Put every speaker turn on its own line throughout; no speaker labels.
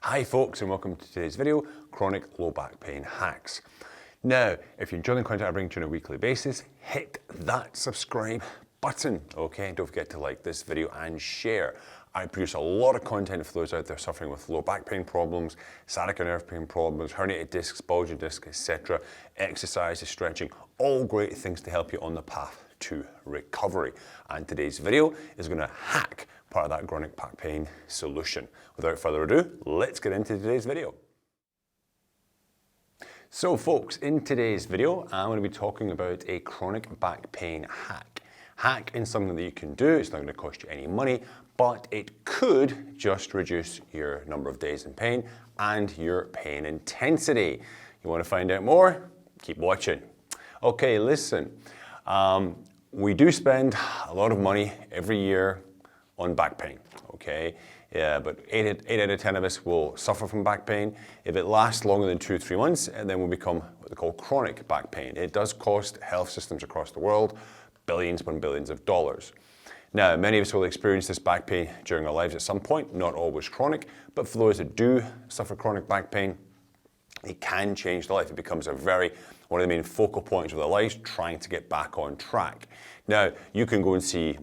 Hi folks, and welcome to today's video, Chronic Low Back Pain Hacks. Now, if you're enjoying the content I bring to you on a weekly basis, hit that subscribe button, okay? Don't forget to like this video and share. I produce a lot of content for those out there suffering with low back pain problems, sciatica nerve pain problems, herniated discs, bulging discs, etc. Exercises, stretching, all great things to help you on the path to recovery. And today's video is going to hack part of that chronic back pain solution. Without further ado, let's get into today's video. So folks, in today's video, I'm going to be talking about a chronic back pain hack. Hack is something that you can do. It's not going to cost you any money, but it could just reduce your number of days in pain and your pain intensity. You want to find out more? Keep watching. Okay, listen. We do spend a lot of money every year on back pain, okay? Yeah, but 8 out of 10 of us will suffer from back pain. If it lasts longer than 2 or 3 months, and then will become what they call chronic back pain. It does cost health systems across the world billions upon billions of dollars. Now, many of us will experience this back pain during our lives at some point, not always chronic, but for those that do suffer chronic back pain, it can change their life. It becomes one of the main focal points of their lives, trying to get back on track. Now, you can go and see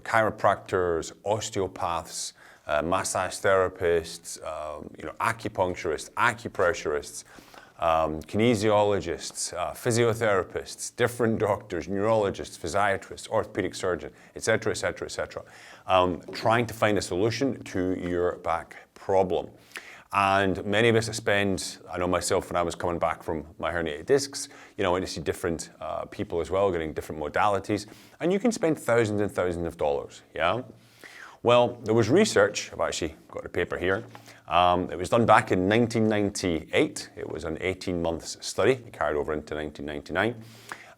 chiropractors, osteopaths, massage therapists, acupuncturists, acupressurists, kinesiologists, physiotherapists, different doctors, neurologists, physiatrists, orthopedic surgeons, etc., etc., etc., trying to find a solution to your back problem. And many of us spend, I know myself when I was coming back from my herniated discs, I went to see different people as well, getting different modalities, and you can spend thousands and thousands of dollars, yeah? Well, there was research, I've actually got a paper here, it was done back in 1998, it was an 18-month study, it carried over into 1999,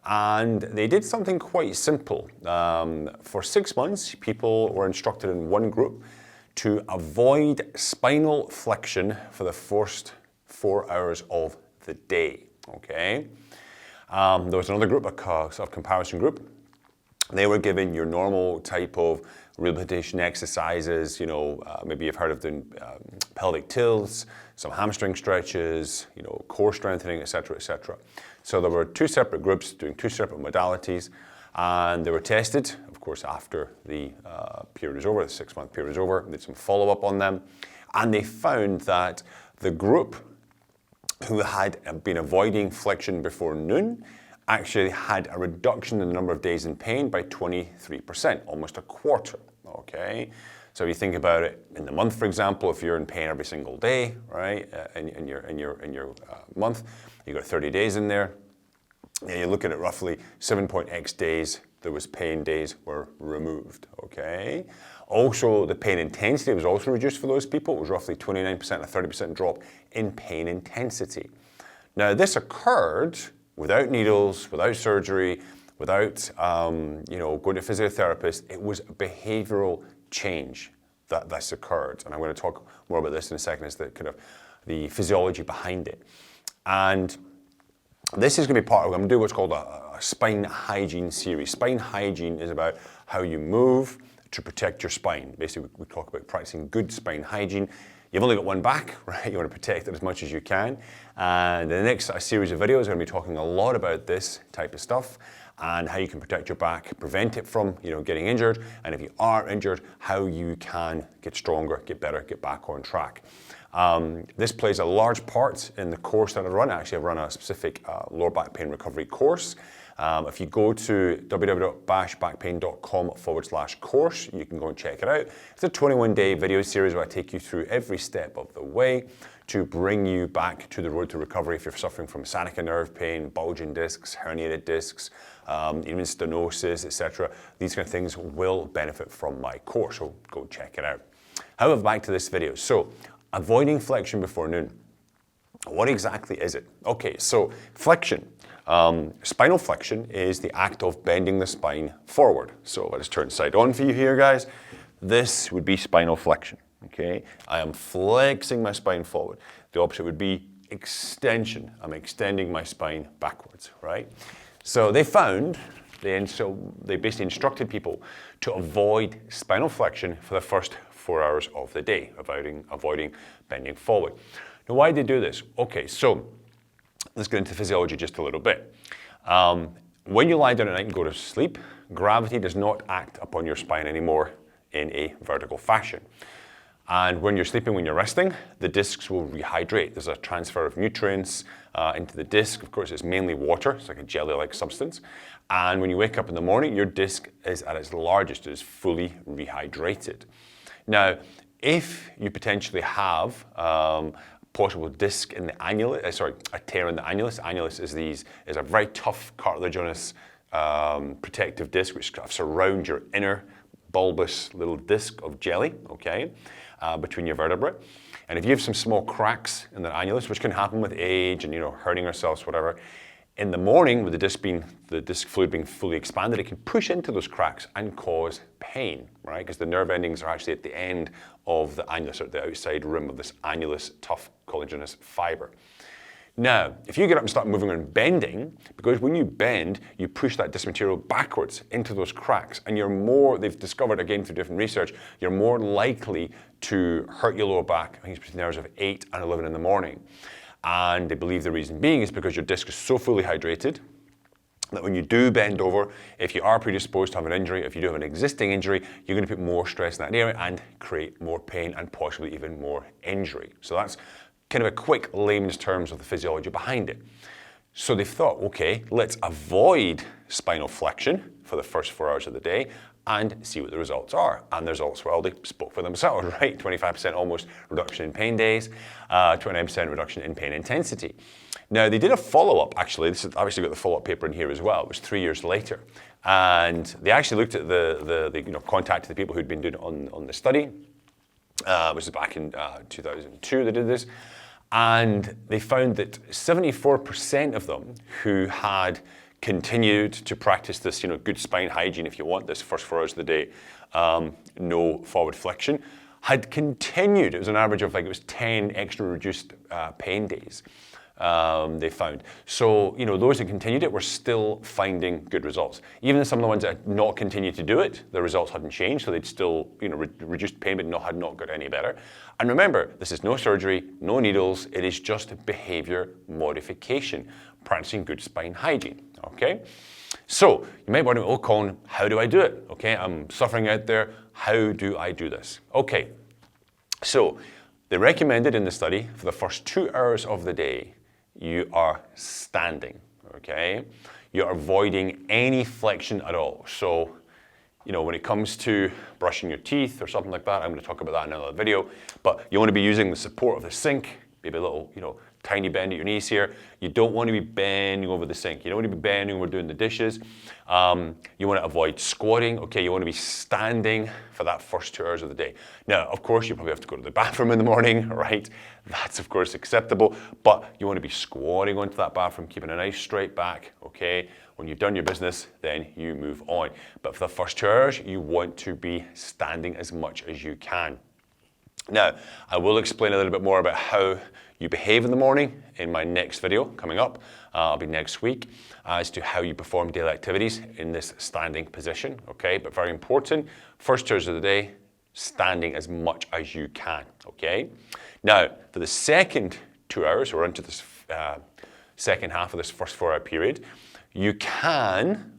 and they did something quite simple. For 6 months, people were instructed in one group to avoid spinal flexion for the first 4 hours of the day, okay? There was another group, a comparison group. They were given your normal type of rehabilitation exercises, maybe you've heard of doing pelvic tilts, some hamstring stretches, core strengthening, etc., etc. So there were 2 separate groups doing 2 separate modalities, and they were tested, of course, after the period was over, the 6-month period was over. They did some follow-up on them, and they found that the group who had been avoiding flexion before noon actually had a reduction in the number of days in pain by 23%, almost a quarter, okay? So if you think about it, in the month, for example, if you're in pain every single day, right, in your month, you've got 30 days in there, and you look at it roughly 7.x days, there was pain days were removed, okay? Also, the pain intensity was also reduced for those people. It was roughly 29%, a 30% drop in pain intensity. Now, this occurred without needles, without surgery, without going to physiotherapists. It was a behavioral change that this occurred. And I'm going to talk more about this in a second, as the kind of the physiology behind it. And this is going to be part of, I'm going to do what's called a spine hygiene series. Spine hygiene is about how you move to protect your spine. Basically, we talk about practicing good spine hygiene. You've only got one back, right? You want to protect it as much as you can. And the next series of videos are going to be talking a lot about this type of stuff and how you can protect your back, prevent it from getting injured, and if you are injured, how you can get stronger, get better, get back on track. This plays a large part in the course that I run. Actually, I've run a specific lower back pain recovery course. If you go to www.bashbackpain.com/course, you can go and check it out. It's a 21-day video series where I take you through every step of the way to bring you back to the road to recovery if you're suffering from sciatica nerve pain, bulging discs, herniated discs, even stenosis, etc. These kind of things will benefit from my course, so go check it out. However, back to this video. So, avoiding flexion before noon. What exactly is it? Okay, so flexion. Spinal flexion is the act of bending the spine forward. So I'll just turn side on for you here, guys. This would be spinal flexion, okay? I am flexing my spine forward. The opposite would be extension. I'm extending my spine backwards, right? So they found, they basically instructed people to avoid spinal flexion for the first 4 hours of the day, avoiding bending forward. Now, why do they do this? Okay, so let's get into physiology just a little bit. When you lie down at night and go to sleep, gravity does not act upon your spine anymore in a vertical fashion. And when you're sleeping, when you're resting, the discs will rehydrate. There's a transfer of nutrients into the disc. Of course, it's mainly water. It's like a jelly-like substance. And when you wake up in the morning, your disc is at its largest. It is fully rehydrated. Now, if you potentially have possible disc in the annulus, a tear in the annulus. Annulus is a very tough cartilaginous protective disc which kind of surrounds your inner bulbous little disc of jelly, okay, between your vertebrae. And if you have some small cracks in the annulus, which can happen with age and hurting ourselves, whatever, in the morning with the disc fluid being fully expanded, it can push into those cracks and cause pain, right? Because the nerve endings are actually at the end of the annulus, or at the outside rim of this annulus tough collagenous fiber. Now, if you get up and start moving and bending, because when you bend, you push that disc material backwards into those cracks, and they've discovered again through different research, you're more likely to hurt your lower back, I think it's between the hours of 8 and 11 in the morning. And they believe the reason being is because your disc is so fully hydrated that when you do bend over, if you are predisposed to have an injury, if you do have an existing injury, you're going to put more stress in that area and create more pain and possibly even more injury. So that's kind of a quick layman's terms of the physiology behind it. So they've thought, okay, let's avoid spinal flexion for the first 4 hours of the day and see what the results are. And the results, well, they spoke for themselves, right? 25% almost reduction in pain days, 29% reduction in pain intensity. Now, they did a follow-up, actually. This is obviously got the follow-up paper in here as well. It was 3 years later. And they actually looked at contacted the people who'd been doing it on the study. Which is back in 2002 they did this. And they found that 74% of them who had continued to practice this, good spine hygiene, if you want, this first 4 hours of the day, no forward flexion, had continued. It was an average of it was 10 extra reduced pain days. They found. So, those that continued it were still finding good results. Even some of the ones that had not continued to do it, the results hadn't changed, so they'd still, reduced pain, but had not got any better. And remember, this is no surgery, no needles, it is just behavior modification, practicing good spine hygiene, okay? So, you might wonder, oh, Colin, how do I do it? Okay, I'm suffering out there, how do I do this? Okay, so they recommended in the study for the first 2 hours of the day, you are standing, okay? You're avoiding any flexion at all. So, when it comes to brushing your teeth or something like that, I'm going to talk about that in another video, but you want to be using the support of the sink, maybe a little, tiny bend at your knees here. You don't want to be bending over the sink. You don't want to be bending over doing the dishes. You want to avoid squatting. Okay, you want to be standing for that first 2 hours of the day. Now, of course, you probably have to go to the bathroom in the morning, right? That's, of course, acceptable. But you want to be squatting onto that bathroom, keeping a nice straight back, okay? When you've done your business, then you move on. But for the first 2 hours, you want to be standing as much as you can. Now, I will explain a little bit more about how you behave in the morning in my next video coming up. I'll be next week as to how you perform daily activities in this standing position, okay? But very important, first 2 hours of the day, standing as much as you can, okay? Now, for the second 2 hours, we're into this second half of this first 4 hour period, you can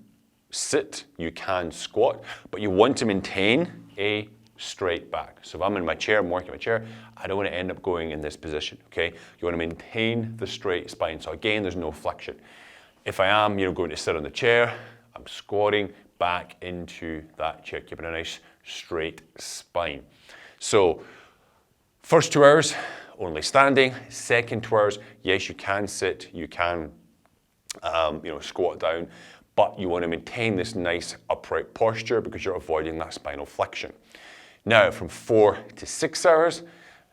sit, you can squat, but you want to maintain a straight back. So if I'm in my chair, I'm working my chair, I don't want to end up going in this position, okay? You want to maintain the straight spine. So again, there's no flexion. If I am, going to sit on the chair, I'm squatting back into that chair, keeping a nice straight spine. So first 2 hours, only standing. Second 2 hours, yes, you can sit, you can, squat down, but you want to maintain this nice upright posture because you're avoiding that spinal flexion. Now, from 4 to 6 hours,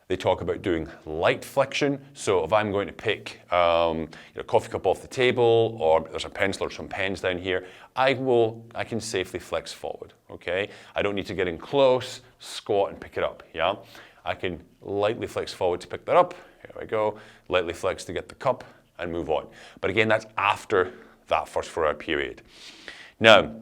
they talk about doing light flexion. So if I'm going to pick a coffee cup off the table, or there's a pencil or some pens down here, I can safely flex forward, okay? I don't need to get in close, squat and pick it up, yeah? I can lightly flex forward to pick that up. Here we go. Lightly flex to get the cup and move on. But again, that's after that first 4 hour period. Now,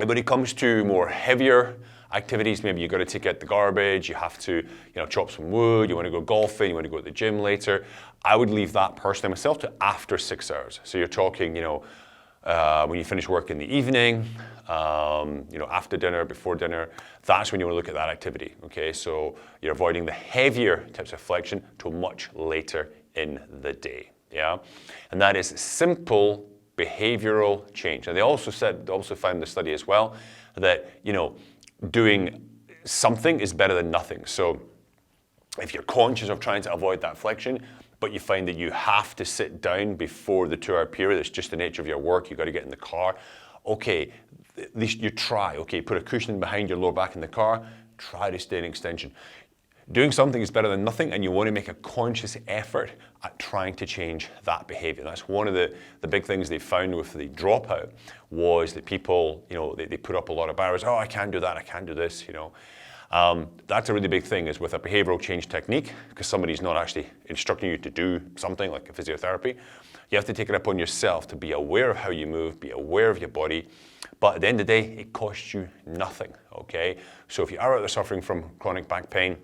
when it comes to more heavier activities. Maybe you got to take out the garbage, you have to, chop some wood, you want to go golfing, you want to go to the gym later. I would leave that personally myself to after 6 hours. So you're talking, when you finish work in the evening, after dinner, before dinner, that's when you want to look at that activity, okay? So you're avoiding the heavier types of flexion till much later in the day, yeah? And that is simple behavioral change. And they also found the study as well that, doing something is better than nothing. So if you're conscious of trying to avoid that flexion, but you find that you have to sit down before the 2-hour period, it's just the nature of your work, you've got to get in the car, okay, at least you try, okay, put a cushion behind your lower back in the car, try to stay in extension. Doing something is better than nothing, and you want to make a conscious effort at trying to change that behavior. That's one of the big things they found with the dropout, was that people, they put up a lot of barriers. Oh, I can't do that, I can't do this, That's a really big thing, is with a behavioral change technique, because somebody's not actually instructing you to do something like a physiotherapy, you have to take it upon yourself to be aware of how you move, be aware of your body, but at the end of the day, it costs you nothing, okay? So if you are out there suffering from chronic back pain,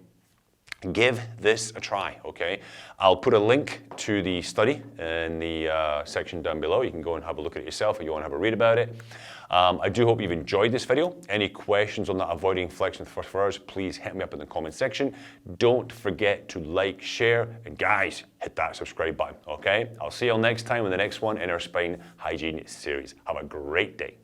give this a try, okay? I'll put a link to the study in the section down below. You can go and have a look at it yourself if you want to have a read about it. I do hope you've enjoyed this video. Any questions on that avoiding flexion for 4 hours, please hit me up in the comment section. Don't forget to like, share, and guys, hit that subscribe button, okay? I'll see you all next time in the next one in our spine hygiene series. Have a great day.